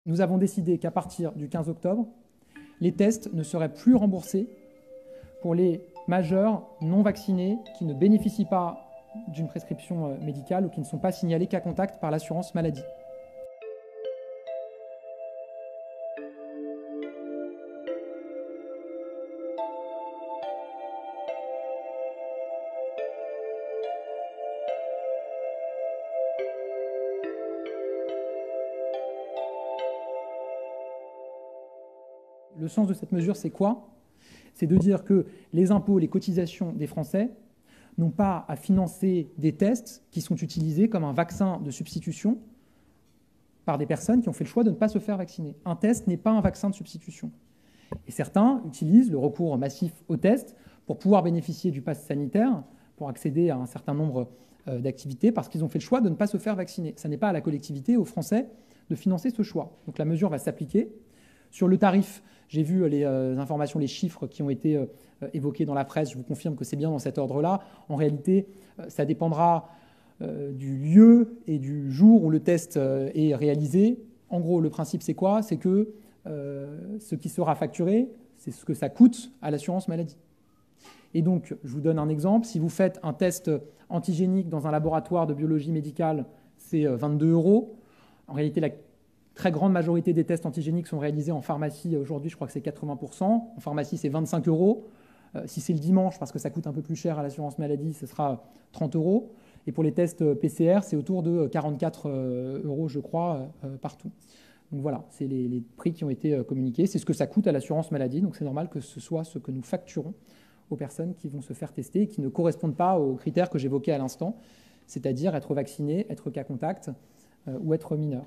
Nous avons décidé qu'à partir du 15 octobre, les tests ne seraient plus remboursés pour les majeurs non vaccinés qui ne bénéficient pas d'une prescription médicale ou qui ne sont pas signalés cas contact par l'assurance maladie. Le sens de cette mesure, c'est quoi? C'est de dire que les impôts, les cotisations des Français n'ont pas à financer des tests qui sont utilisés comme un vaccin de substitution par des personnes qui ont fait le choix de ne pas se faire vacciner. Un test n'est pas un vaccin de substitution. Et certains utilisent le recours massif aux tests pour pouvoir bénéficier du pass sanitaire, pour accéder à un certain nombre d'activités, parce qu'ils ont fait le choix de ne pas se faire vacciner. Ce n'est pas à la collectivité, aux Français, de financer ce choix. Donc la mesure va s'appliquer. Sur le tarif, j'ai vu les informations, les chiffres qui ont été évoqués dans la presse. Je vous confirme que c'est bien dans cet ordre-là. En réalité, ça dépendra du lieu et du jour où le test est réalisé. En gros, le principe, c'est quoi? C'est que ce qui sera facturé, c'est ce que ça coûte à l'assurance maladie. Et donc, je vous donne un exemple. Si vous faites un test antigénique dans un laboratoire de biologie médicale, c'est 22 €. En réalité, la très grande majorité des tests antigéniques sont réalisés en pharmacie. Aujourd'hui, je crois que c'est 80%. En pharmacie, c'est 25 €. Si c'est le dimanche, parce que ça coûte un peu plus cher à l'assurance maladie, ce sera 30 €. Et pour les tests PCR, c'est autour de 44 €, je crois, partout. Donc voilà, c'est les prix qui ont été communiqués. C'est ce que ça coûte à l'assurance maladie. Donc c'est normal que ce soit ce que nous facturons aux personnes qui vont se faire tester et qui ne correspondent pas aux critères que j'évoquais à l'instant, c'est-à-dire être vacciné, être cas contact ou être mineur.